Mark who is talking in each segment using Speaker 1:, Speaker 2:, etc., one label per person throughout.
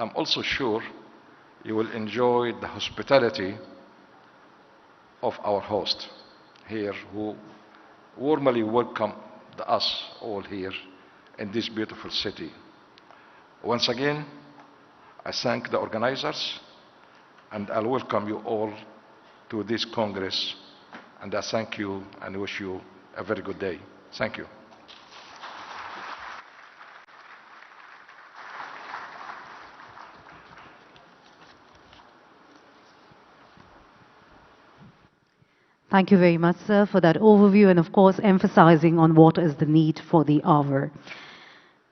Speaker 1: I'm also sure you will enjoy the hospitality of our host here, who warmly welcome us all here in this beautiful city. Once again, I thank the organizers, and I'll welcome you all to this Congress, and I thank you and wish you a very good day. Thank you.
Speaker 2: Thank you very much, sir, for that overview and, of course, emphasizing on what is the need for the hour.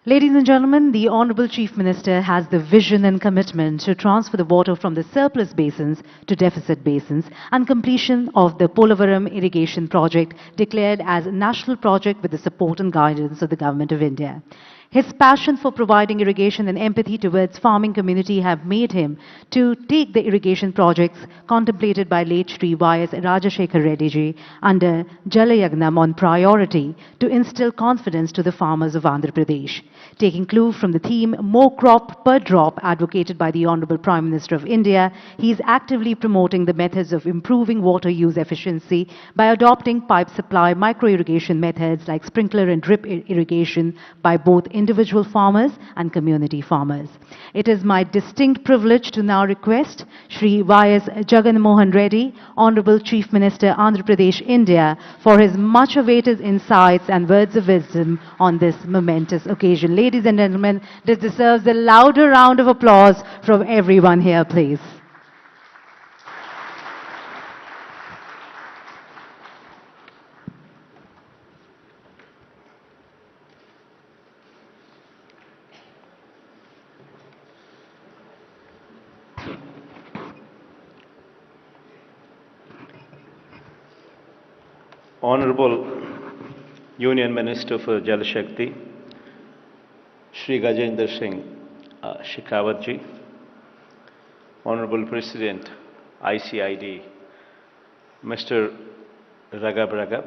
Speaker 2: Ladies and gentlemen, the Honorable Chief Minister has the vision and commitment to transfer the water from the surplus basins to deficit basins and completion of the Polavaram irrigation project declared as a national project with the support and guidance of the Government of India. His passion for providing irrigation and empathy towards farming community have made him to take the irrigation projects contemplated by late Shri Y.S. Rajashekhar Reddy ji under Jalayagnam on priority to instill confidence to the farmers of Andhra Pradesh. Taking clue from the theme More Crop Per Drop advocated by the Honorable Prime Minister of India, he is actively promoting the methods of improving water use efficiency by adopting pipe supply micro-irrigation methods like sprinkler and drip irrigation by both individual farmers and community farmers. It is my distinct privilege to now request Shri Y.S. Jagan Mohan Reddy, Honorable Chief Minister, Andhra Pradesh, India, for his much-awaited insights and words of wisdom on this momentous occasion. Ladies and gentlemen, this deserves a louder round of applause from everyone here, please.
Speaker 3: Honorable Union Minister for Jal Shakti, Shri Gajendra Singh Shekhawat ji, Honorable President ICID, Mr. Ragab,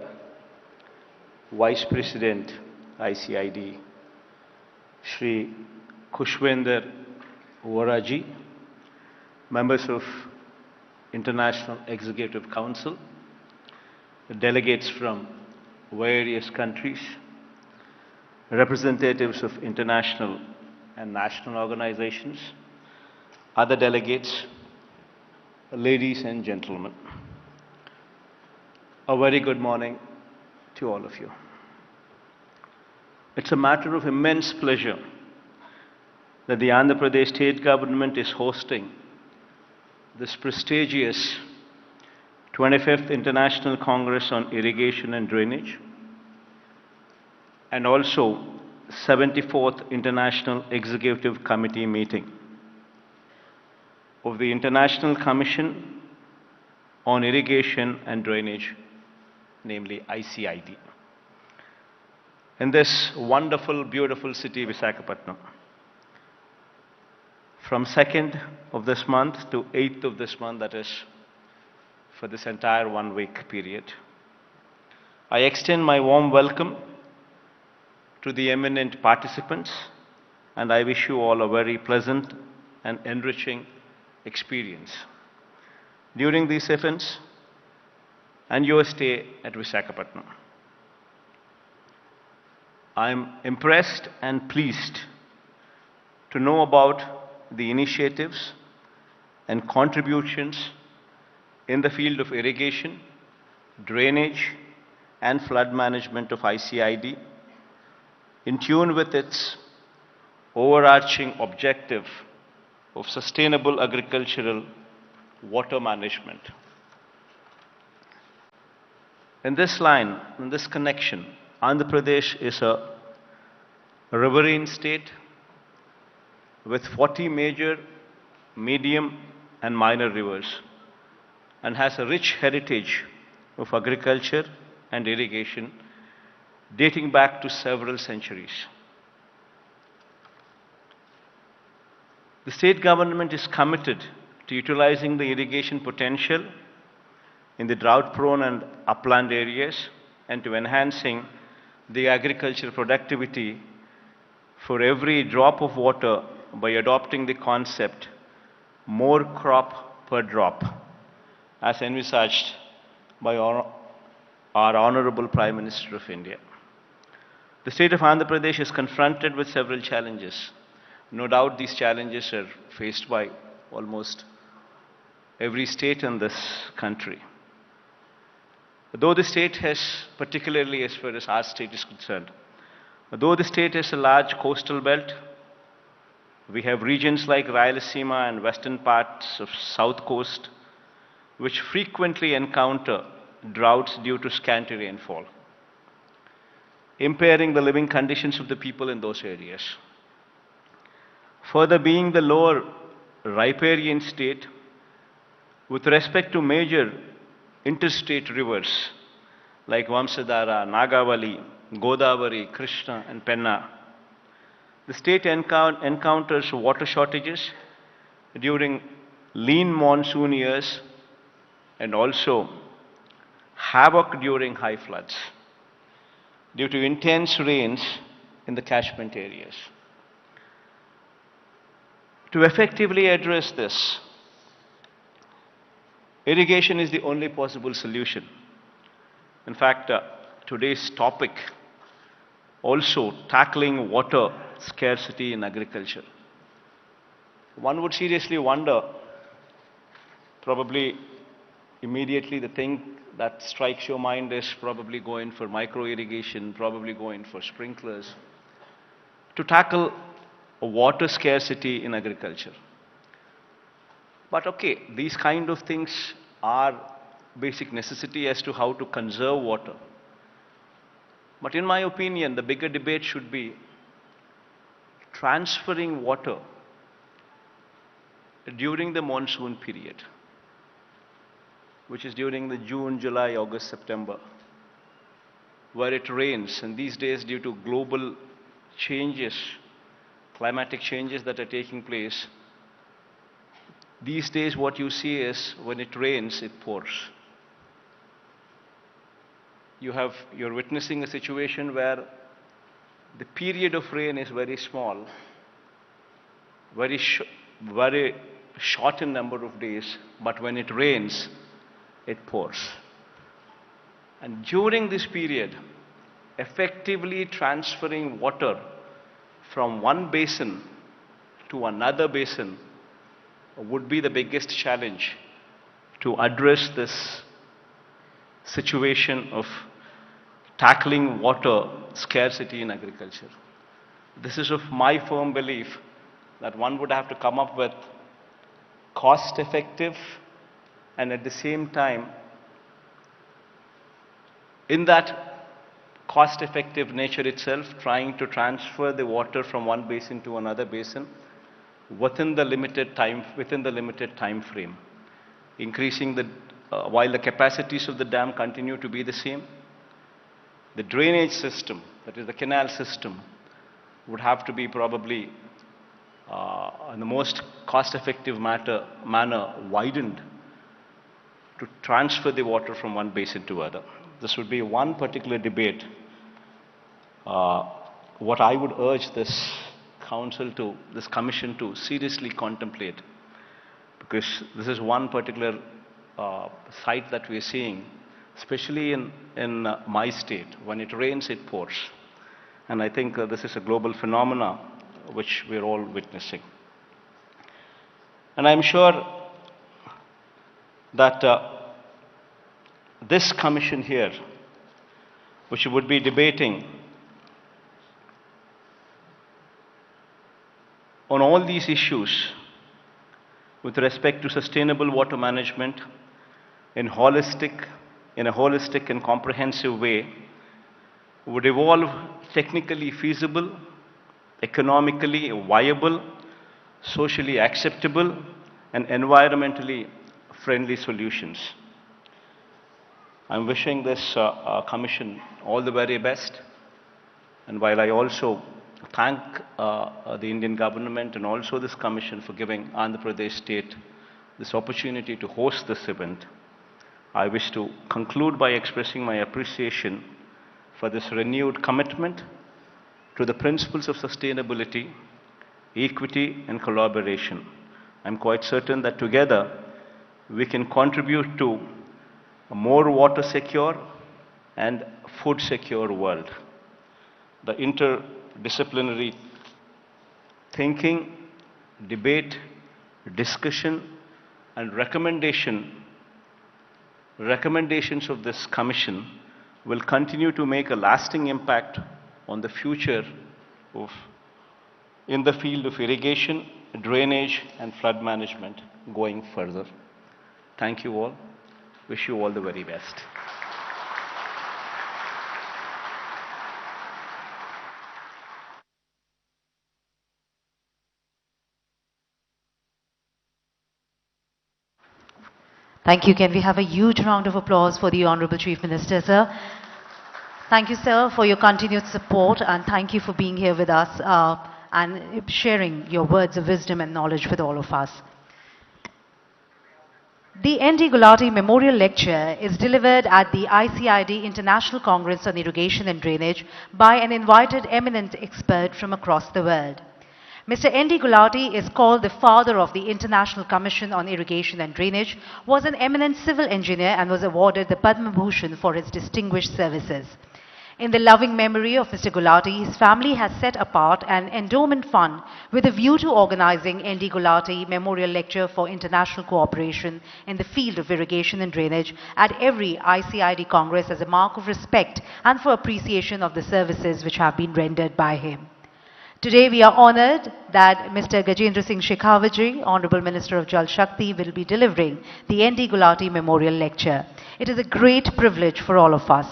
Speaker 3: Vice President ICID, Shri Khushwender Vora ji, members of International Executive Council, delegates from various countries, representatives of international and national organizations, other delegates, ladies and gentlemen. A very good morning to all of you. It's a matter of immense pleasure that the Andhra Pradesh state government is hosting this prestigious 25th International Congress on Irrigation and Drainage, and also 74th International Executive Committee meeting of the International Commission on Irrigation and Drainage, namely ICID, in this wonderful, beautiful city, Visakhapatnam. From 2nd of this month to 8th of this month, that is, for this entire 1 week period, I extend my warm welcome to the eminent participants, and I wish you all a very pleasant and enriching experience during these events and your stay at Visakhapatnam. I am impressed and pleased to know about the initiatives and contributions in the field of irrigation, drainage, and flood management of ICID, in tune with its overarching objective of sustainable agricultural water management. In this line, in this connection, Andhra Pradesh is a riverine state with 40 major, medium, and minor rivers, and has a rich heritage of agriculture and irrigation dating back to several centuries. The state government is committed to utilizing the irrigation potential in the drought-prone and upland areas and to enhancing the agricultural productivity for every drop of water by adopting the concept more crop per drop, as envisaged by our Honorable Prime Minister of India. The state of Andhra Pradesh is confronted with several challenges. No doubt these challenges are faced by almost every state in this country. Though the state has, particularly as far as our state is concerned, though the state has a large coastal belt, we have regions like Rayalaseema and western parts of South Coast which frequently encounter droughts due to scanty rainfall, impairing the living conditions of the people in those areas. Further, being the lower riparian state, with respect to major interstate rivers like Vamsadhara, Nagavali, Godavari, Krishna and Penna, the state encounters water shortages during lean monsoon years and also havoc during high floods due to intense rains in the catchment areas. To effectively address this, irrigation is the only possible solution. In fact, today's topic also tackling water scarcity in agriculture. One would seriously wonder, probably immediately the thing that strikes your mind is probably going for micro irrigation, probably going for sprinklers, to tackle water scarcity in agriculture. But okay, these kind of things are basic necessity as to how to conserve water. But in my opinion, the bigger debate should be transferring water during the monsoon period, which is during the June, July, August, September, where it rains. And these days, due to global changes, climatic changes that are taking place, these days what you see is when it rains, it pours. You're witnessing a situation where the period of rain is very small, very short in number of days, but when it rains, it pours. And during this period, effectively transferring water from one basin to another basin would be the biggest challenge to address this situation of tackling water scarcity in agriculture. This is of my firm belief that one would have to come up with cost-effective and at the same time, in that cost-effective nature itself, trying to transfer the water from one basin to another basin within the limited time frame, increasing the while the capacities of the dam continue to be the same. The drainage system, that is the canal system, would have to be probably in the most cost-effective manner widened to transfer the water from one basin to other. This would be one particular debate. What I would urge this commission to seriously contemplate, because this is one particular site that we are seeing, especially in my state. When it rains, it pours. And I think this is a global phenomena which we're all witnessing. And I'm sure that this commission here, which would be debating on all these issues with respect to sustainable water management in a holistic and comprehensive way, would evolve technically feasible, economically viable, socially acceptable, and environmentally friendly solutions. I'm wishing this commission all the very best. And while I also thank the Indian government and also this commission for giving Andhra Pradesh state this opportunity to host this event, I wish to conclude by expressing my appreciation for this renewed commitment to the principles of sustainability equity, and collaboration. I'm quite certain that together we can contribute to a more water secure and food secure world. The interdisciplinary thinking, debate, discussion, and recommendations of this commission will continue to make a lasting impact on the future in the field of irrigation, drainage, and flood management going further. Thank you all. Wish you all the very best.
Speaker 2: Thank you. Can we have a huge round of applause for the Honorable Chief Minister, sir? Thank you, sir, for your continued support, and thank you for being here with us and sharing your words of wisdom and knowledge with all of us. The N.D. Gulati Memorial Lecture is delivered at the ICID International Congress on Irrigation and Drainage by an invited eminent expert from across the world. Mr. N.D. Gulati is called the father of the International Commission on Irrigation and Drainage, was an eminent civil engineer and was awarded the Padma Bhushan for his distinguished services. In the loving memory of Mr. Gulati, his family has set apart an endowment fund with a view to organizing N.D. Gulati Memorial Lecture for international cooperation in the field of irrigation and drainage at every ICID Congress as a mark of respect and for appreciation of the services which have been rendered by him. Today we are honored that Mr. Gajendra Singh Shekhawat, Honorable Minister of Jal Shakti, will be delivering the N.D. Gulati Memorial Lecture. It is a great privilege for all of us.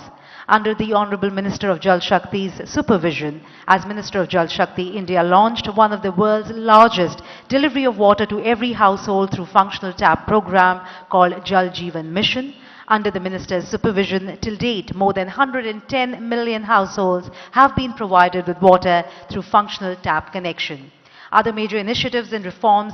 Speaker 2: Under the Honorable Minister of Jal Shakti's supervision, as Minister of Jal Shakti, India launched one of the world's largest delivery of water to every household through functional tap program called Jal Jeevan Mission. Under the Minister's supervision, till date, more than 110 million households have been provided with water through functional tap connection. Other major initiatives and reforms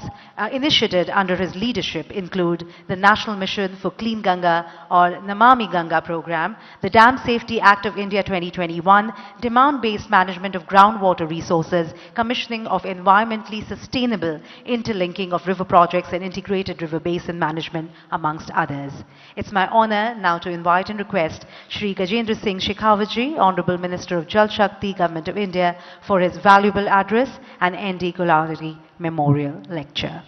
Speaker 2: initiated under his leadership include the National Mission for Clean Ganga or Namami Ganga program, the Dam Safety Act of India 2021, demand-based management of groundwater resources, commissioning of environmentally sustainable interlinking of river projects and integrated river basin management, amongst others. It's my honor now to invite and request Shri Gajendra Singh Shekhawat, Honorable Minister of Jal Shakti, Government of India, for his valuable address and N.D. Gulati Memorial Lecture.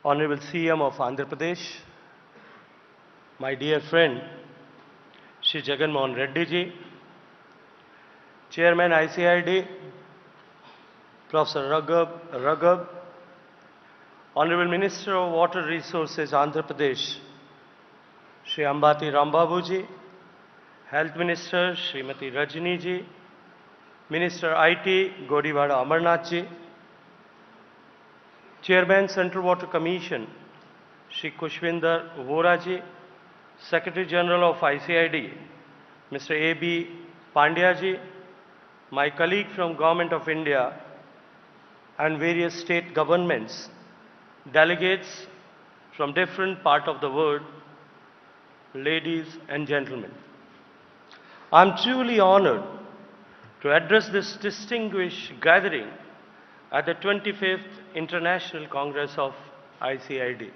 Speaker 4: Honorable CM of Andhra Pradesh, my dear friend, Shri Jagan Reddy ji, Chairman ICID, Professor Raghav, Honorable Minister of Water Resources, Andhra Pradesh, Shri Ambati Rambabu ji, Health Minister, Srimati Rajni ji, Minister IT, Godiwada Amarnath ji, Chairman Central Water Commission, Shri Kushwinder Vora ji, Secretary General of ICID, Mr. A.B. Pandya ji, my colleague from Government of India and various state governments, delegates from different parts of the world, ladies and gentlemen. I am truly honored to address this distinguished gathering at the 25th International Congress of ICID.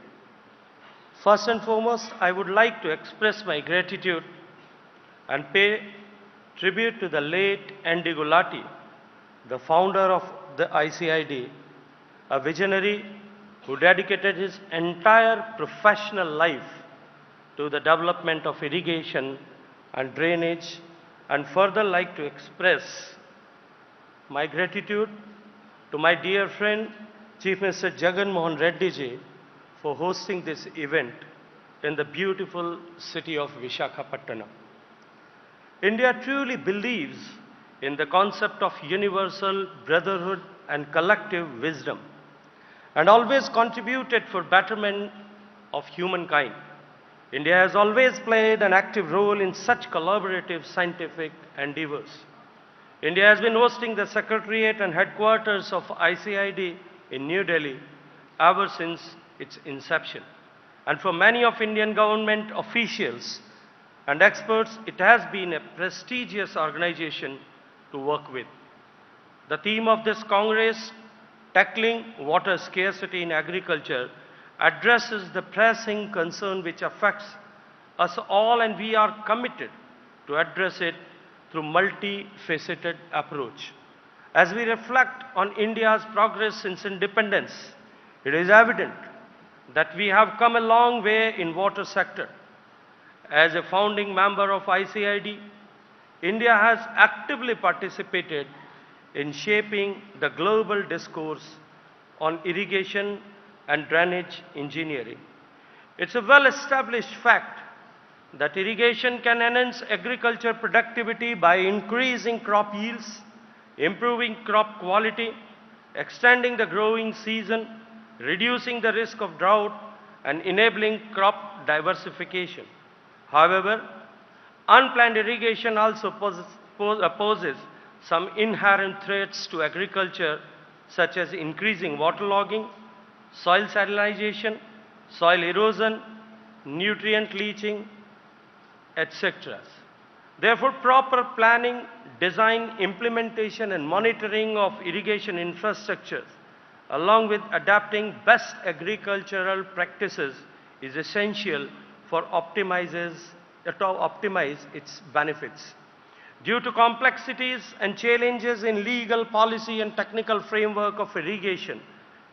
Speaker 4: First and foremost, I would like to express my gratitude and pay tribute to the late N.D. Gulati, the founder of the ICID, a visionary who dedicated his entire professional life to the development of irrigation and drainage, and further like to express my gratitude to my dear friend Chief Minister Jagan Reddy ji for hosting this event in the beautiful city of Visakha. India truly believes in the concept of universal brotherhood and collective wisdom, and always contributed for betterment of humankind. India has always played an active role in such collaborative scientific endeavors. India has been hosting the Secretariat and headquarters of ICID in New Delhi ever since its inception. And for many of Indian government officials and experts, it has been a prestigious organization to work with. The theme of this Congress, Tackling Water Scarcity in Agriculture, addresses the pressing concern which affects us all, and we are committed to address it through multifaceted approach. As we reflect on India's progress since independence, it is evident that we have come a long way in water sector. As a founding member of ICID, India has actively participated in shaping the global discourse on irrigation and drainage engineering. It's a well-established fact that irrigation can enhance agriculture productivity by increasing crop yields, improving crop quality, extending the growing season, reducing the risk of drought, and enabling crop diversification. However, unplanned irrigation also poses some inherent threats to agriculture, such as increasing waterlogging, soil salinization, soil erosion, nutrient leaching, etc. Therefore, proper planning, design, implementation, and monitoring of irrigation infrastructure, along with adapting best agricultural practices, is essential for optimize its benefits. Due to complexities and challenges in legal policy and technical framework of irrigation,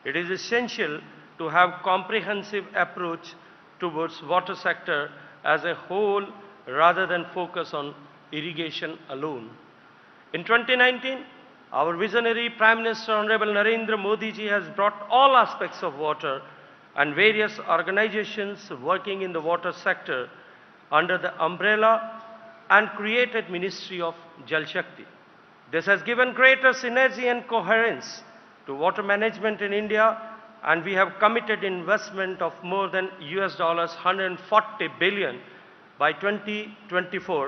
Speaker 4: it is essential to have comprehensive approach towards water sector as a whole rather than focus on irrigation alone. In 2019, our visionary Prime Minister Honorable Narendra Modi ji has brought all aspects of water and various organizations working in the water sector under the umbrella and created Ministry of Jal Shakti. This has given greater synergy and coherence to water management in India, and we have committed investment of more than US dollars 140 billion by 2024.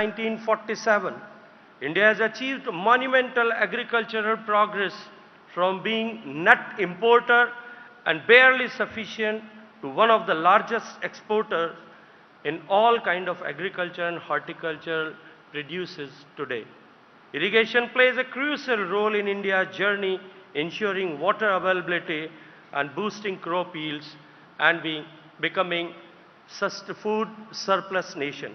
Speaker 4: In 1947, India has achieved monumental agricultural progress from being net importer and barely sufficient to one of the largest exporters in all kind of agriculture and horticultural produces today. Irrigation plays a crucial role in India's journey, ensuring water availability and boosting crop yields and becoming food surplus nation.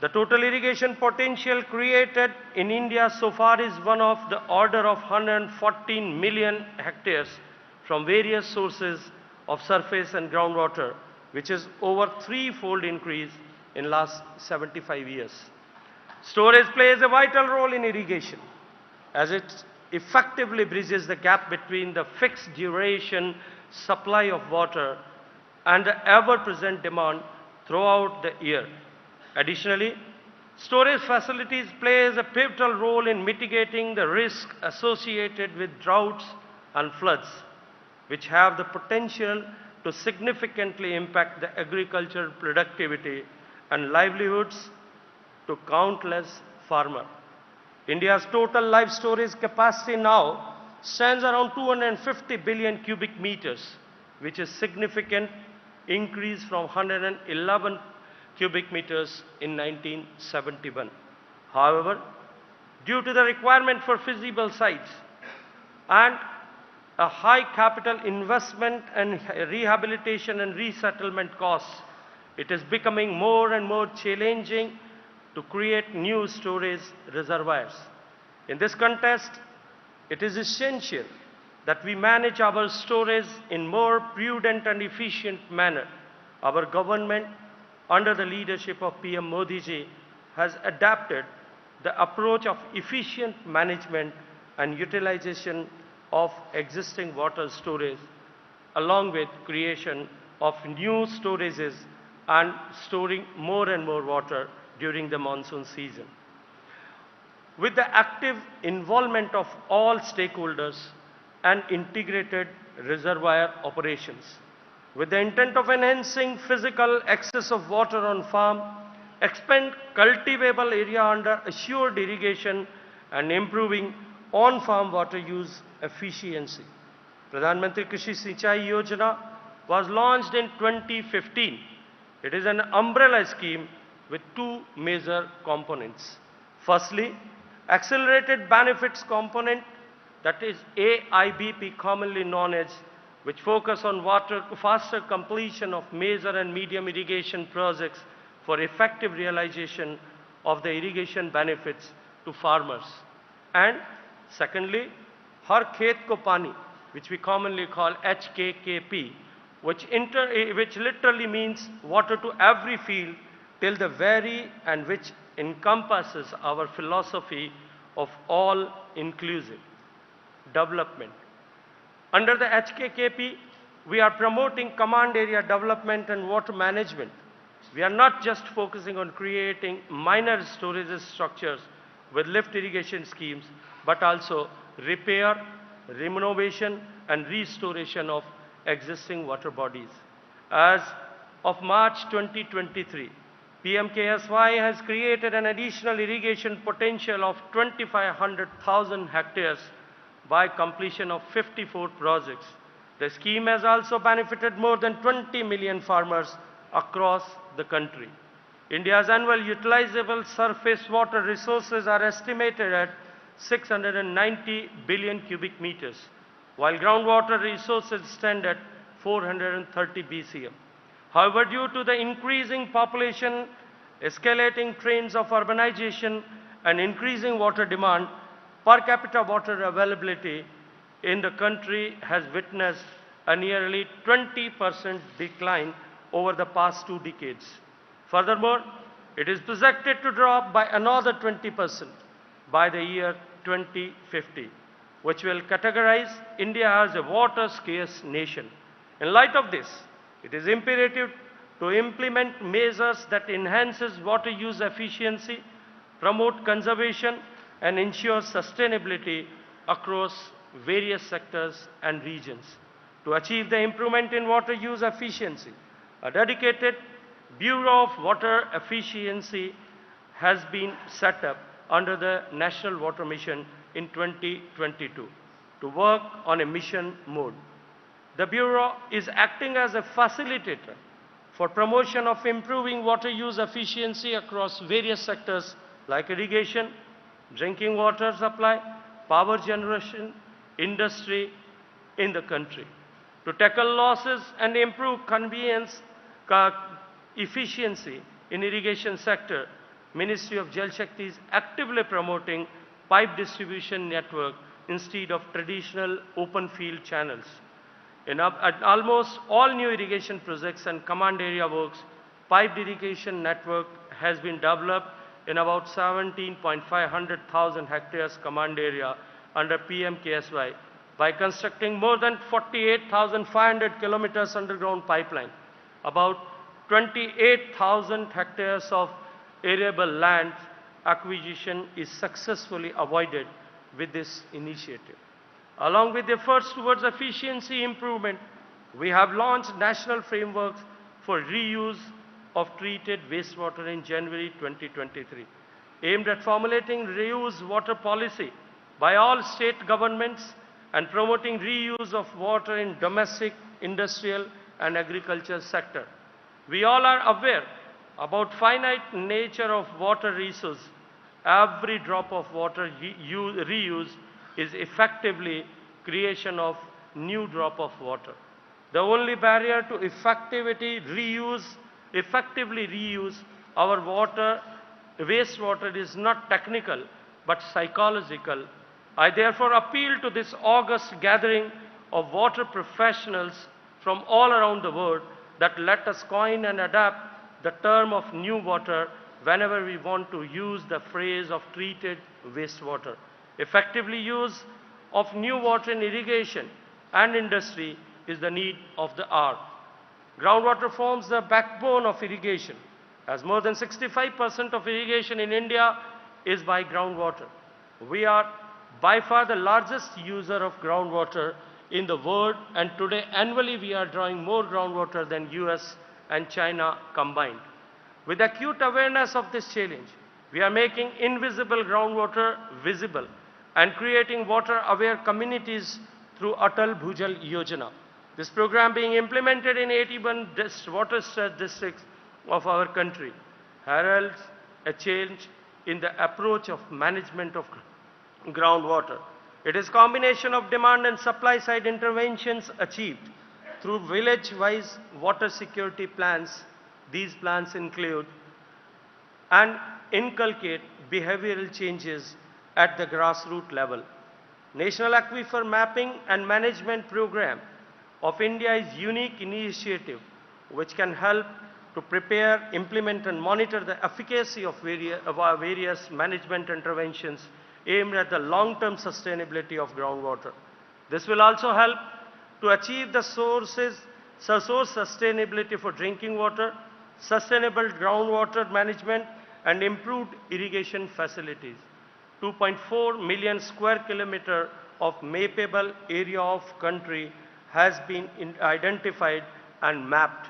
Speaker 4: The total irrigation potential created in India so far is one of the order of 114 million hectares from various sources of surface and groundwater, which is over threefold increase in last 75 years. Storage plays a vital role in irrigation as it effectively bridges the gap between the fixed duration supply of water and the ever-present demand throughout the year. Additionally, storage facilities plays a pivotal role in mitigating the risk associated with droughts and floods, which have the potential to significantly impact the agricultural productivity and livelihoods to countless farmers. India's total live storage capacity now stands around 250 billion cubic meters, which is significant increase from 111 cubic meters in 1971. However, due to the requirement for feasible sites and a high capital investment and rehabilitation and resettlement costs, it is becoming more and more challenging to create new storage reservoirs. In this context, it is essential that we manage our storage in more prudent and efficient manner. Our government, under the leadership of PM Modi ji, has adapted the approach of efficient management and utilization of existing water storage, along with creation of new storages and storing more and more water during the monsoon season. With the active involvement of all stakeholders and integrated reservoir operations, with the intent of enhancing physical access of water on farm, expand cultivable area under assured irrigation, and improving on-farm water use efficiency. Pradhan Mantri Krishi Sinchai Yojana was launched in 2015. It is an umbrella scheme with two major components. Firstly, accelerated benefits component, that is AIBP, commonly known as, which focus on faster completion of major and medium irrigation projects for effective realization of the irrigation benefits to farmers. And secondly, Har Khet Ko Pani, which we commonly call HKKP, which literally means water to every field till the very, and which encompasses our philosophy of all-inclusive development. Under the HKKP, we are promoting command area development and water management. We are not just focusing on creating minor storage structures with lift irrigation schemes, but also repair, renovation, and restoration of existing water bodies. As of March 2023, PMKSY has created an additional irrigation potential of 2,500,000 hectares by completion of 54 projects. The scheme has also benefited more than 20 million farmers across the country. India's annual utilizable surface water resources are estimated at 690 billion cubic meters, while groundwater resources stand at 430 BCM. However, due to the increasing population, escalating trends of urbanization, and increasing water demand, per capita water availability in the country has witnessed a nearly 20% decline over the past 2 decades. Furthermore, it is projected to drop by another 20% by the year 2050, which will categorize India as a water-scarce nation. In light of this, it is imperative to implement measures that enhances water use efficiency, promote conservation, and ensure sustainability across various sectors and regions. To achieve the improvement in water use efficiency, a dedicated Bureau of Water Efficiency has been set up under the National Water Mission in 2022 to work on a mission mode. The Bureau is acting as a facilitator for promotion of improving water use efficiency across various sectors like irrigation, drinking water supply, power generation, industry in the country. To tackle losses and improve convenience, efficiency in irrigation sector, Ministry of Jal Shakti is actively promoting pipe distribution network instead of traditional open field channels. In almost all new irrigation projects and command area works, piped irrigation network has been developed in about 17,500,000 hectares command area under PMKSY by constructing more than 48,500 kilometers underground pipeline. About 28,000 hectares of arable land acquisition is successfully avoided with this initiative. Along with efforts towards efficiency improvement, we have launched national frameworks for reuse of treated wastewater in January 2023, aimed at formulating reuse water policy by all state governments and promoting reuse of water in domestic, industrial, and agriculture sector. We all are aware about finite nature of water resource. Every drop of water reused is effectively creation of new drop of water. The only barrier to effectively reuse our water, wastewater is not technical but psychological. I therefore appeal to this august gathering of water professionals from all around the world that let us coin and adapt the term of new water whenever we want to use the phrase of treated wastewater. Effectively use of new water in irrigation and industry is the need of the hour. Groundwater forms the backbone of irrigation, as more than 65% of irrigation in India is by groundwater. We are by far the largest user of groundwater in the world, and today annually we are drawing more groundwater than US and China combined. With acute awareness of this challenge, we are making invisible groundwater visible and creating water-aware communities through Atal Bhujal Yojana. This program being implemented in 81 water-stressed districts of our country heralds a change in the approach of management of groundwater. It is combination of demand and supply side interventions achieved through village-wise water security plans. These plans include and inculcate behavioral changes at the grassroots level. National Aquifer Mapping and Management Program of India is a unique initiative which can help to prepare, implement and monitor the efficacy of various management interventions aimed at the long-term sustainability of groundwater. This will also help to achieve the source sustainability for drinking water, sustainable groundwater management and improved irrigation facilities. 2.4 million square kilometer of mappable area of country has been identified and mapped.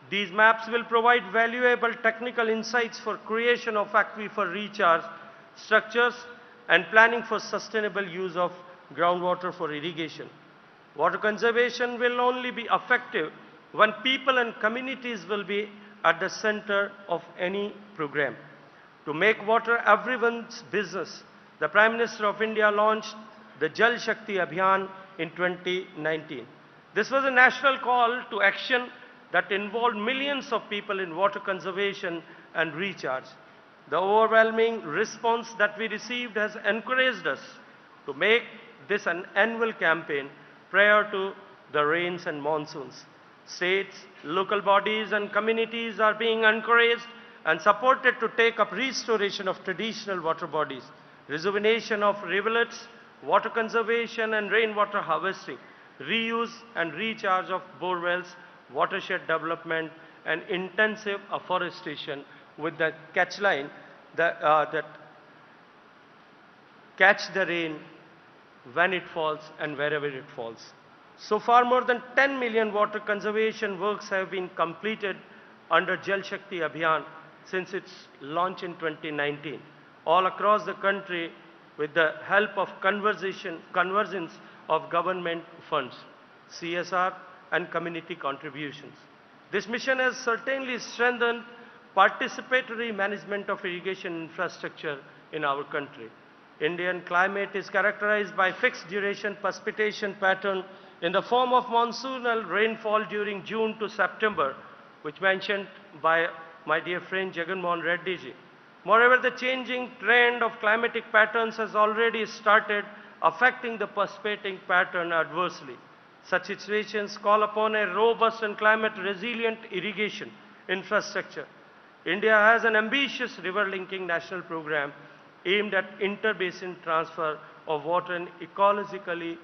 Speaker 4: These maps will provide valuable technical insights for creation of aquifer recharge structures and planning for sustainable use of groundwater for irrigation. Water conservation will only be effective when people and communities will be at the center of any program. To make water everyone's business, the Prime Minister of India launched the Jal Shakti Abhiyan in 2019. This was a national call to action that involved millions of people in water conservation and recharge. The overwhelming response that we received has encouraged us to make this an annual campaign prior to the rains and monsoons. States, local bodies and communities are being encouraged and supported to take up restoration of traditional water bodies, rejuvenation of rivulets, water conservation and rainwater harvesting, reuse and recharge of borewells, watershed development and intensive afforestation with the catch line that catch the rain when it falls and wherever it falls. So far, more than 10 million water conservation works have been completed under Jal Shakti Abhiyan since its launch in 2019, all across the country with the help of convergence of government funds, CSR and community contributions. This mission has certainly strengthened participatory management of irrigation infrastructure in our country. Indian climate is characterized by fixed duration precipitation pattern in the form of monsoonal rainfall during June to September, which mentioned by my dear friend Jagan Reddy ji. Moreover, the changing trend of climatic patterns has already started affecting the precipitating pattern adversely. Such situations call upon a robust and climate-resilient irrigation infrastructure. India has an ambitious river-linking national program aimed at inter-basin transfer of water in ecologically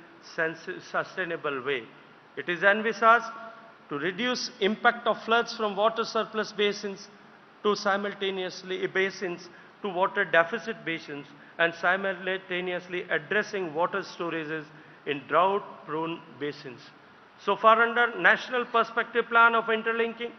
Speaker 4: sustainable way. It is envisaged to reduce impact of floods from water surplus basins to water deficit basins and simultaneously addressing water storages in drought-prone basins. So far, under National Perspective Plan of Interlinking,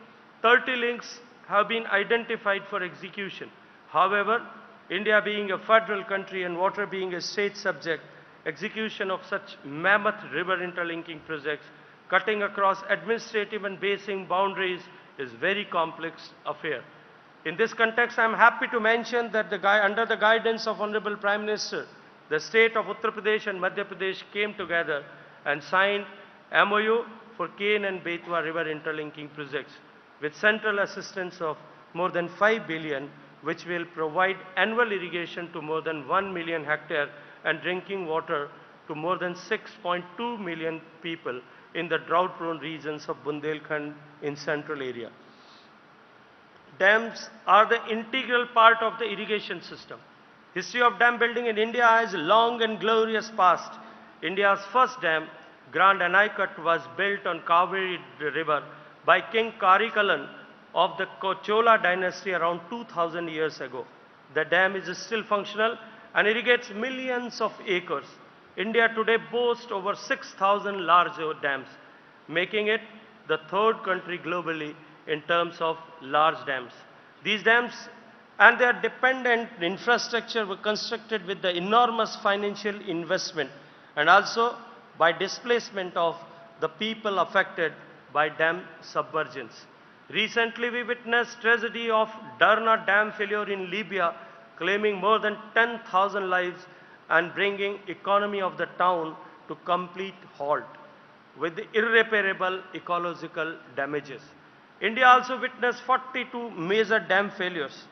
Speaker 4: 30 links have been identified for execution. However, India being a federal country and water being a state subject, execution of such mammoth river interlinking projects cutting across administrative and basin boundaries is very complex affair. In this context, I am happy to mention that under the guidance of Honorable Prime Minister, the state of Uttar Pradesh and Madhya Pradesh came together and signed MOU for Ken and Betwa river interlinking projects with central assistance of more than 5 billion, which will provide annual irrigation to more than 1 million hectare and drinking water to more than 6.2 million people in the drought-prone regions of Bundelkhand in central area. Dams are the integral part of the irrigation system. History of dam building in India has a long and glorious past. India's first dam, Grand Anaicut, was built on Kaveri River by King Karikalan of the Chola dynasty around 2000 years ago. The dam is still functional and irrigates millions of acres. India today boasts over 6,000 large dams, making it the third country globally in terms of large dams. These dams and their dependent infrastructure were constructed with the enormous financial investment and also by displacement of the people affected by dam submergence. Recently, we witnessed tragedy of Darna Dam failure in Libya, claiming more than 10,000 lives and bringing economy of the town to complete halt with irreparable ecological damages. India also witnessed 42 major dam failures.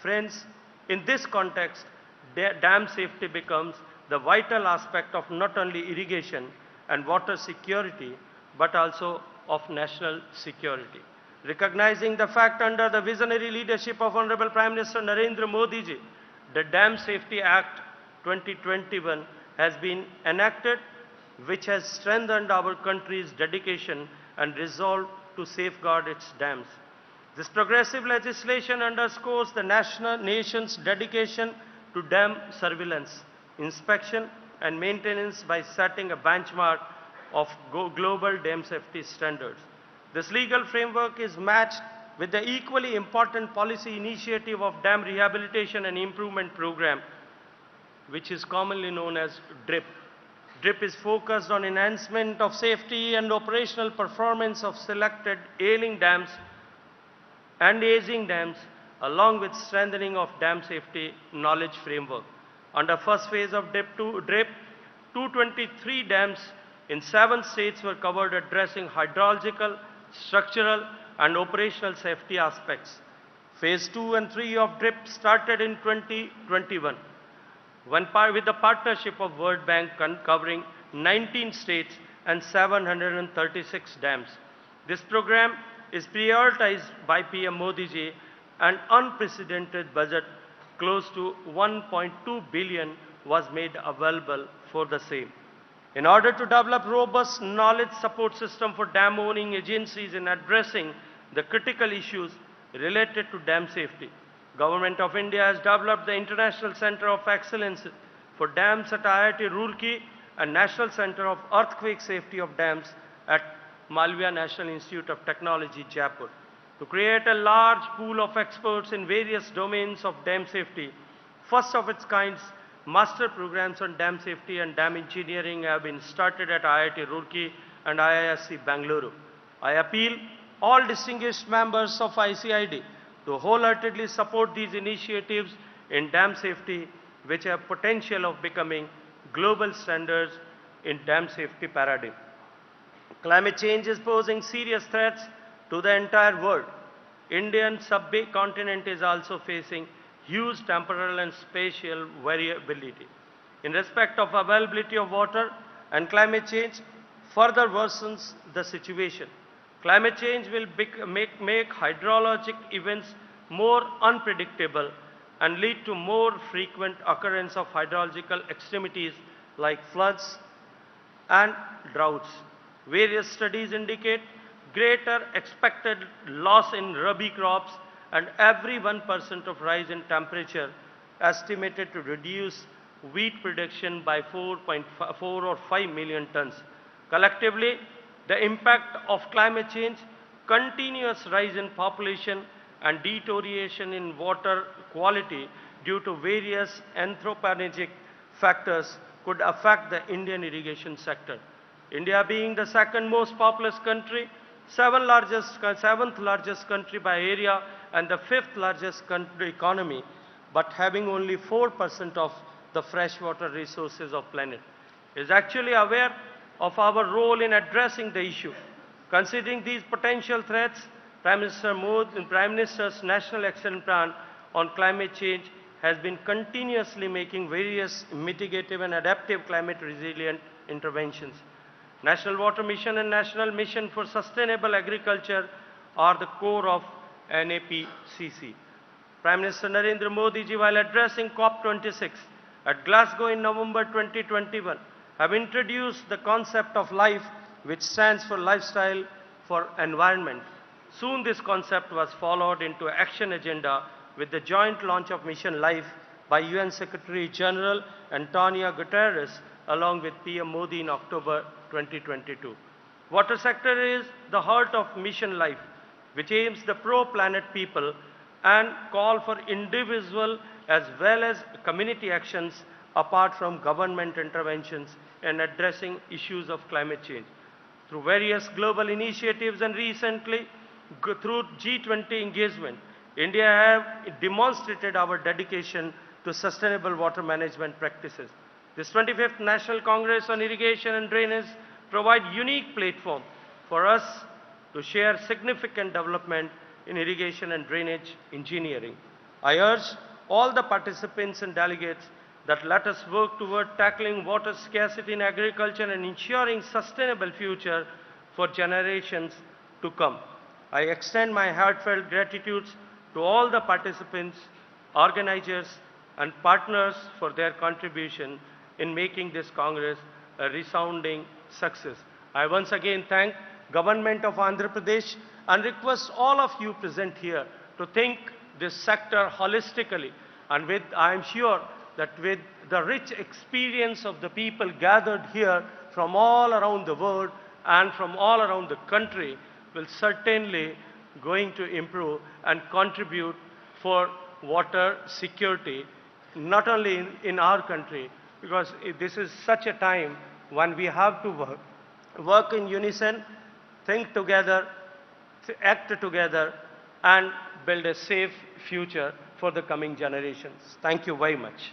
Speaker 4: Friends, in this context, dam safety becomes the vital aspect of not only irrigation and water security, but also of national security. Recognizing the fact under the visionary leadership of Honorable Prime Minister Narendra Modi ji, the Dam Safety Act 2021 has been enacted, which has strengthened our country's dedication and resolve to safeguard its dams. This progressive legislation underscores the nation's dedication to dam surveillance, inspection and maintenance by setting a benchmark of global dam safety standards. This legal framework is matched with the equally important policy initiative of Dam Rehabilitation and Improvement Program, which is commonly known as DRIP. DRIP is focused on enhancement of safety and operational performance of selected ailing dams and aging dams, along with strengthening of dam safety knowledge framework. Under first phase of DRIP, 223 dams in 7 states were covered, addressing hydrological, structural and operational safety aspects. Phase 2 and 3 of DRIP started in 2021 with the partnership of World Bank covering 19 states and 736 dams. This program is prioritized by PM Modi ji, and unprecedented budget close to 1.2 billion was made available for the same. In order to develop robust knowledge support system for dam owning agencies in addressing the critical issues related to dam safety, Government of India has developed the International Center of Excellence for Dams at IIT Roorkee and National Center of Earthquake Safety of Dams at Malviya National Institute of Technology, Jaipur, to create a large pool of experts in various domains of dam safety. First of its kind, master programs on dam safety and dam engineering have been started at IIT Roorkee and IISc Bangalore. I appeal all distinguished members of ICID to wholeheartedly support these initiatives in dam safety, which have potential of becoming global standards in dam safety paradigm. Climate change is posing serious threats to the entire world. Indian subcontinent is also facing huge temporal and spatial variability. In respect of availability of water, and climate change further worsens the situation. Climate change will make hydrologic events more unpredictable and lead to more frequent occurrence of hydrological extremities like floods and droughts. Various studies indicate greater expected loss in rabi crops, and every 1% of rise in temperature estimated to reduce wheat production by 4.4 or 5 million tons. Collectively, the impact of climate change, continuous rise in population and deterioration in water quality due to various anthropogenic factors could affect the Indian irrigation sector. India being the second most populous country, seventh largest country by area and the 5th largest country economy, but having only 4% of the freshwater resources of planet, is actually aware of our role in addressing the issue. Considering these potential threats, Prime Minister Modi and Prime Minister's National Action Plan on Climate Change has been continuously making various mitigative and adaptive climate resilient interventions. National Water Mission and National Mission for Sustainable Agriculture are the core of NAPCC. Prime Minister Narendra Modi ji, while addressing COP26 at Glasgow in November 2021, have introduced the concept of life, which stands for lifestyle for environment. Soon this concept was followed into action agenda with the joint launch of Mission Life by UN Secretary General Antonio Guterres along with PM Modi in October 2022. Water sector is the heart of Mission Life, which aims the pro-planet people and call for individual as well as community actions apart from government interventions in addressing issues of climate change. Through various global initiatives and recently through G20 engagement, India have demonstrated our dedication to sustainable water management practices. This 25th National Congress on Irrigation and Drainage provide unique platform for us to share significant development in irrigation and drainage engineering. I urge all the participants and delegates that let us work toward tackling water scarcity in agriculture and ensuring sustainable future for generations to come. I extend my heartfelt gratitude to all the participants, organizers, and partners for their contribution in making this Congress a resounding success. I once again thank Government of Andhra Pradesh and request all of you present here to think this sector holistically, and I am sure that with the rich experience of the people gathered here from all around the world and from all around the country will certainly going to improve and contribute for water security, not only in our country, because this is such a time when we have to work in unison, think together, act together, and build a safe future for the coming generations. Thank you very much.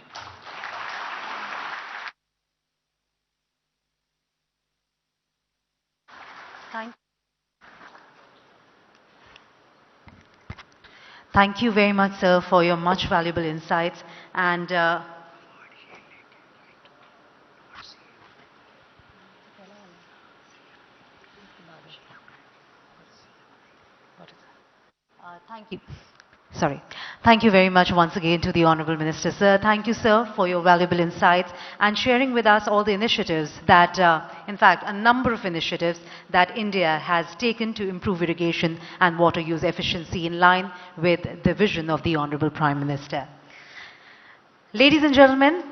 Speaker 2: Thank you very much, sir, for your much valuable insights. And thank you. Sorry. Thank you very much once again to the Honorable Minister, sir. Thank you, sir, for your valuable insights and sharing with us all the initiatives that, in fact, a number of initiatives that India has taken to improve irrigation and water use efficiency in line with the vision of the Honorable Prime Minister. Ladies and gentlemen,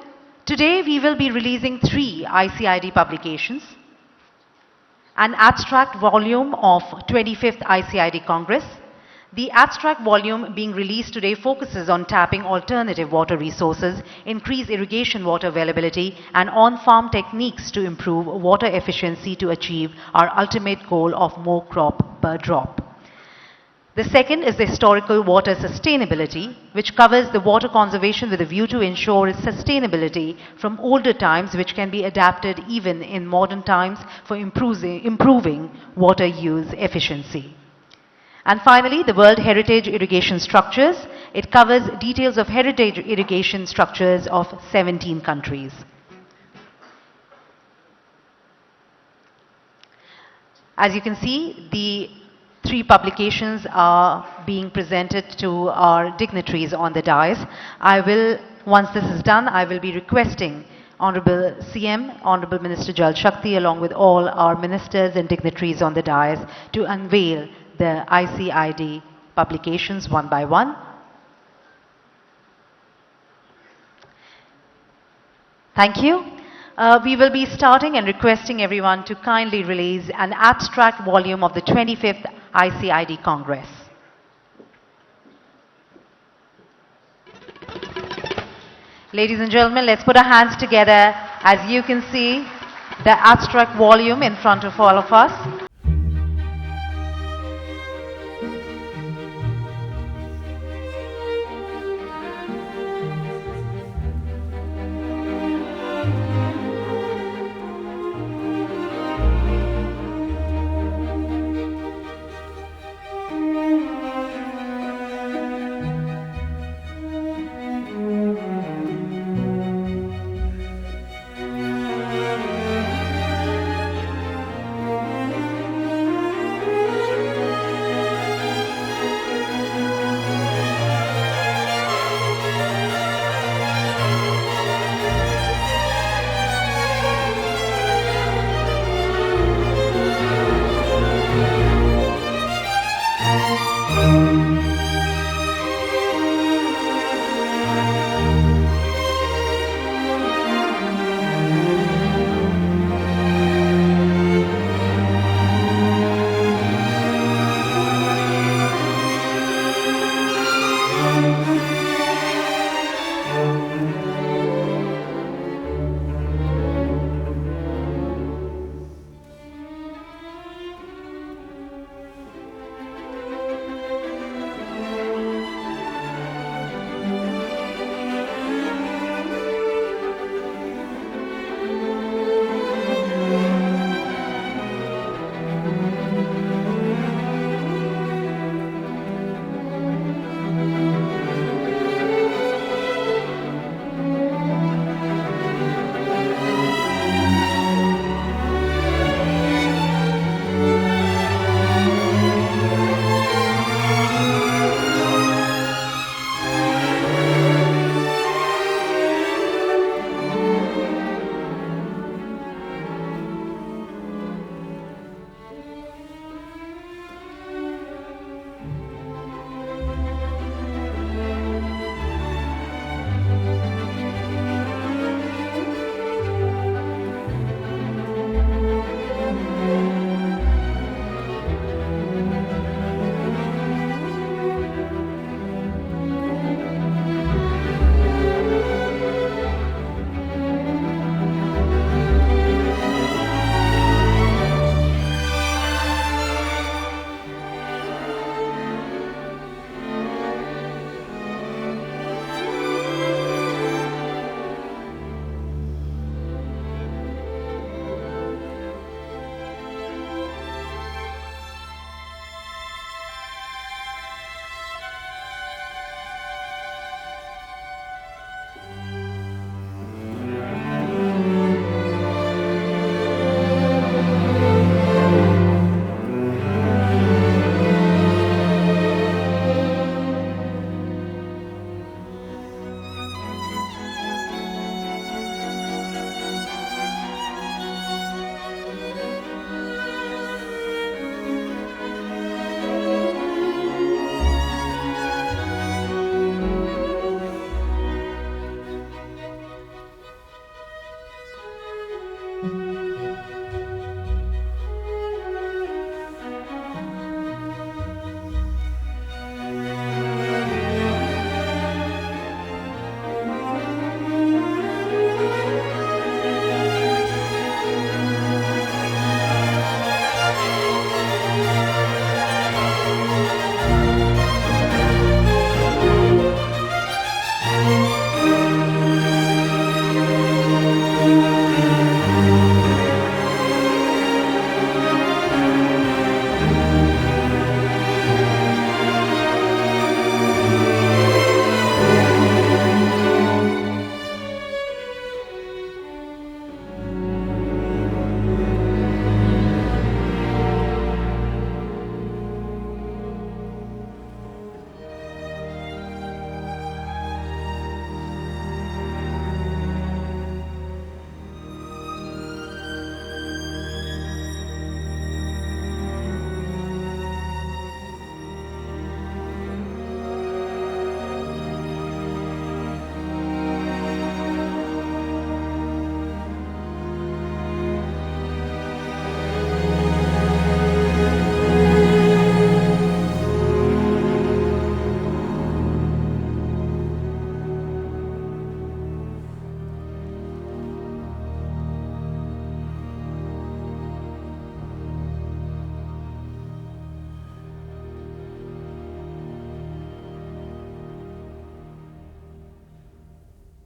Speaker 2: today we will be releasing 3 ICID publications, an abstract volume of 25th ICID Congress. The abstract volume being released today focuses on tapping alternative water resources, increase irrigation water availability, and on-farm techniques to improve water efficiency to achieve our ultimate goal of more crop per drop. The second is the historical water sustainability, which covers the water conservation with a view to ensure its sustainability from older times, which can be adapted even in modern times for improving water use efficiency. And finally, the World Heritage Irrigation Structures. It covers details of heritage irrigation structures of 17 countries. As you can see, the 3 publications are being presented to our dignitaries on the dais. Once this is done, I will be requesting Honorable CM, Honorable Minister Jal Shakti, along with all our ministers and dignitaries on the dais to unveil the ICID publications one by one. Thank you. We will be starting and requesting everyone to kindly release an abstract volume of the 25th ICID Congress. Ladies and gentlemen, let's put our hands together as you can see the abstract volume in front of all of us.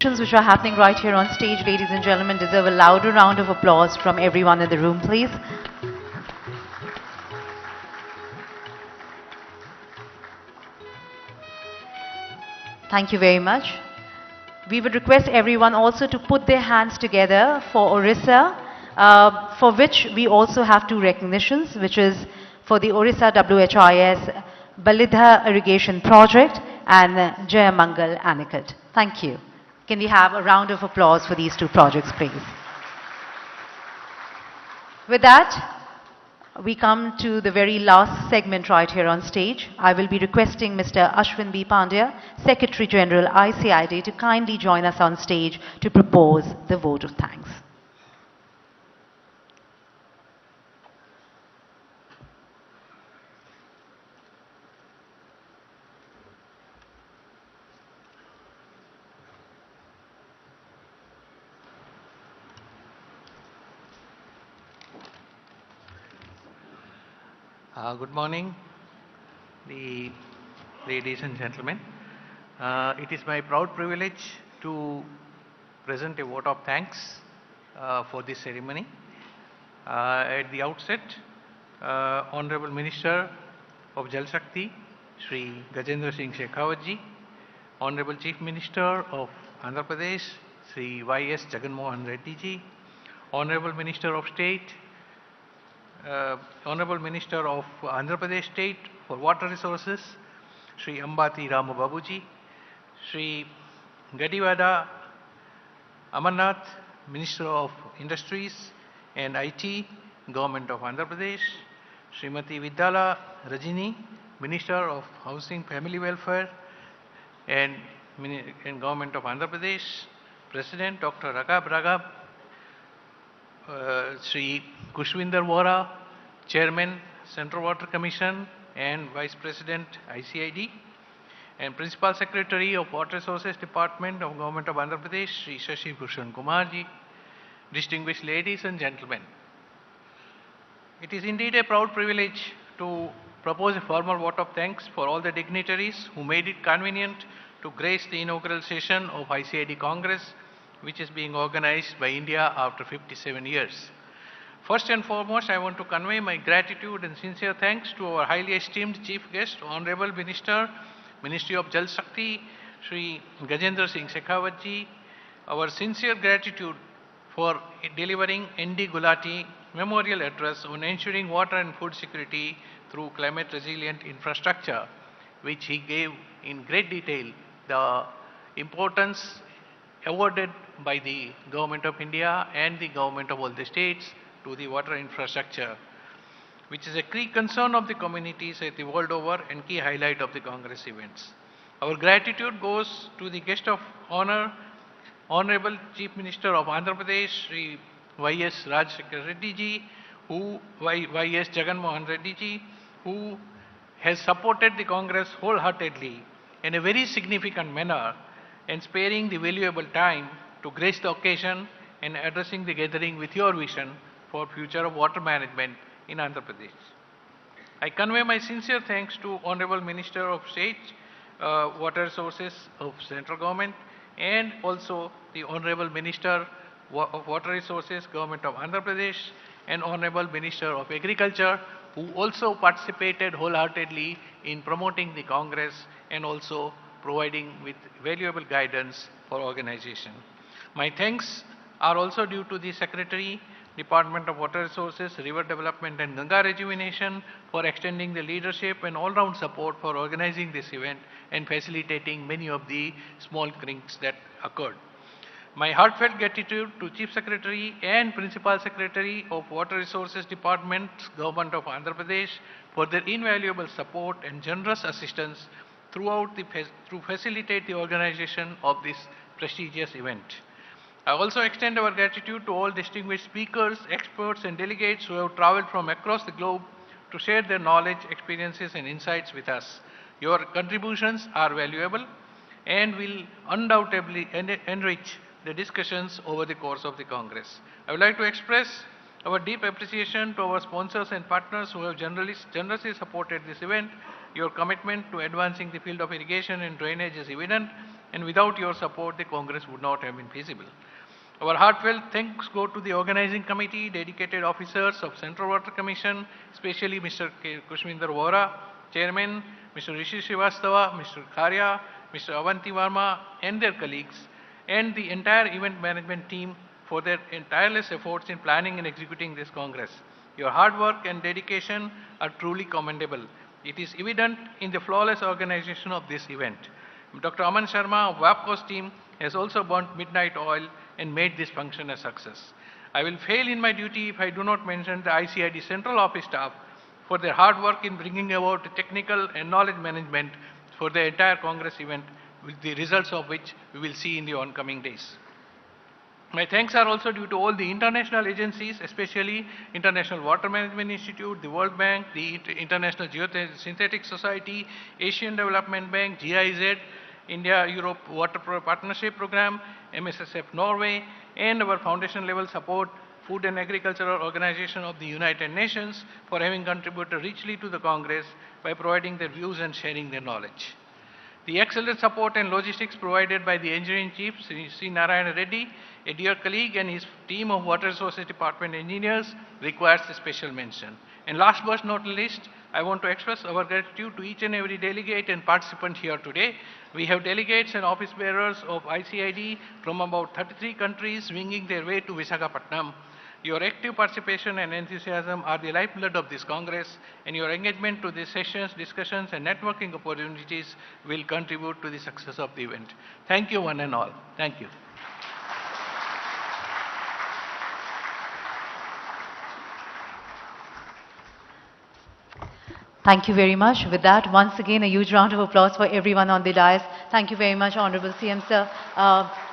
Speaker 2: which are happening right here on stage, ladies and gentlemen, deserve a louder round of applause from everyone in the room, please. Thank you very much. We would request everyone also to put their hands together for Orissa, for which we also have two recognitions, which is for the Orissa WHIS Balidha Irrigation Project and Jayamangal Anicut. Thank you. Can we have a round of applause for these two projects, please? With that, we come to the very last segment right here on stage. I will be requesting Mr. Ashwin B. Pandya, Secretary General ICID, to kindly join us on stage to propose the vote of thanks.
Speaker 5: Good morning, ladies and gentlemen. It is my proud privilege to present a vote of thanks for this ceremony. At the outset, Honorable Minister of Jal Shakti, Shri Gajendra Singh Shekhawat ji, Honorable Chief Minister of Andhra Pradesh, Shri Y.S. Jagan Reddy ji, Honorable Minister of State, Honorable Minister of Andhra Pradesh State for Water Resources, Shri Ambati Rama Babuji, Shri Gadivada Amarnath, Minister of Industries and IT, Government of Andhra Pradesh, Srimati Vidyala Rajini, Minister of Housing Family Welfare and Government of Andhra Pradesh, President Dr. Raghav, Sri Kushwinder Vora, Chairman Central Water Commission and Vice President ICID, and Principal Secretary of Water Resources Department of Government of Andhra Pradesh, Sri Shashi Bhushan Kumar ji, distinguished ladies and gentlemen. It is indeed a proud privilege to propose a formal vote of thanks for all the dignitaries who made it convenient to grace the inaugural session of ICID Congress, which is being organized by India after 57 years. First and foremost, I want to convey my gratitude and sincere thanks to our highly esteemed Chief Guest, Honorable Minister, Ministry of Jal Shakti, Shri Gajendra Singh Shekhawat ji. Our sincere gratitude for delivering N.D. Gulati Memorial Address on ensuring water and food security through climate resilient infrastructure, which he gave in great detail the importance awarded by the Government of India and the Government of all the states to the water infrastructure, which is a key concern of the communities at the world over and key highlight of the Congress events. Our gratitude goes to the guest of honor, Honorable Chief Minister of Andhra Pradesh, Sri Y.S. Rajshekar Reddy ji, Y.S. Jagan Reddy ji, who has supported the Congress wholeheartedly in a very significant manner and sparing the valuable time to grace the occasion and addressing the gathering with your vision for future of water management in Andhra Pradesh. I convey my sincere thanks to Honorable Minister of State, Water Resources of Central Government and also the Honorable Minister of Water Resources, Government of Andhra Pradesh and Honorable Minister of Agriculture, who also participated wholeheartedly in promoting the Congress and also providing with valuable guidance for organization. My thanks are also due to the Secretary, Department of Water Resources, River Development and Ganga Rejuvenation for extending the leadership and all-round support for organizing this event and facilitating many of the small kinks that occurred. My heartfelt gratitude to Chief Secretary and Principal Secretary of Water Resources Department, Government of Andhra Pradesh for their invaluable support and generous assistance to facilitate the organization of this prestigious event. I also extend our gratitude to all distinguished speakers, experts and delegates who have traveled from across the globe to share their knowledge, experiences and insights with us. Your contributions are valuable and will undoubtedly enrich the discussions over the course of the Congress. I would like to express our deep appreciation to our sponsors and partners who have generously supported this event. Your commitment to advancing the field of irrigation and drainage is evident and without your support, the Congress would not have been feasible. Our heartfelt thanks go to the organizing committee, dedicated officers of Central Water Commission, especially Mr. Kushwinder Vora, Chairman, Mr. Rishi Srivastava, Mr. Kharya, Mr. Avanti Varma, and their colleagues, and the entire event management team for their tireless efforts in planning and executing this Congress. Your hard work and dedication are truly commendable. It is evident in the flawless organization of this event. Dr. Aman Sharma of WAPCO's team has also burnt midnight oil and made this function a success. I will fail in my duty if I do not mention the ICID Central Office staff for their hard work in bringing about technical and knowledge management for the entire Congress event, with the results of which we will see in the oncoming days. My thanks are also due to all the international agencies, especially International Water Management Institute, the World Bank, the International Geosynthetic Society, Asian Development Bank, GIZ, India-Europe Water Partnership Program, MSSF Norway, and our foundation level support, Food and Agricultural Organization of the United Nations, for having contributed richly to the Congress by providing their views and sharing their knowledge. The excellent support and logistics provided by the engineering chief, Sri Narayana Reddy, a dear colleague, and his team of Water Resources Department engineers requires a special mention. And last but not least, I want to express our gratitude to each and every delegate and participant here today. We have delegates and office bearers of ICID from about 33 countries winging their way to Visakhapatnam. Your active participation and enthusiasm are the lifeblood of this Congress, and your engagement to these sessions, discussions, and networking opportunities will contribute to the success of the event. Thank you, one and all. Thank you.
Speaker 2: Thank you very much. With that, once again, a huge round of applause for everyone on the dais. Thank you very much, Honorable CM Sir,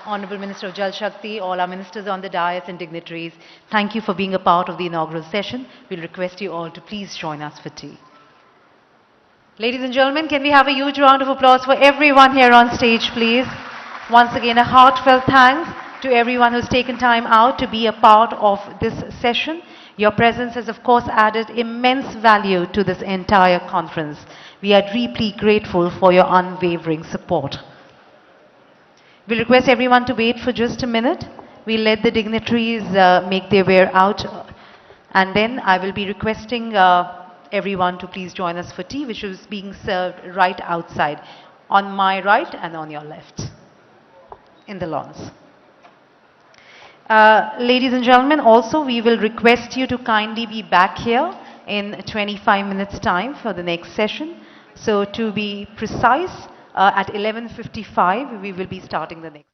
Speaker 2: Honorable Minister of Jal Shakti, all our ministers on the dais and dignitaries. Thank you for being a part of the inaugural session. We'll request you all to please join us for tea. Ladies and gentlemen, can we have a huge round of applause for everyone here on stage, please? Once again, a heartfelt thanks to everyone who's taken time out to be a part of this session. Your presence has, of course, added immense value to this entire conference. We are deeply grateful for your unwavering support. We'll request everyone to wait for just a minute. We'll let the dignitaries make their way out, and then I will be requesting everyone to please join us for tea, which is being served right outside, on my right and on your left, in the lawns. Ladies and gentlemen, also we will request you to kindly be back here in 25 minutes time for the next session. So to be precise, at 11:55 we will be starting the next.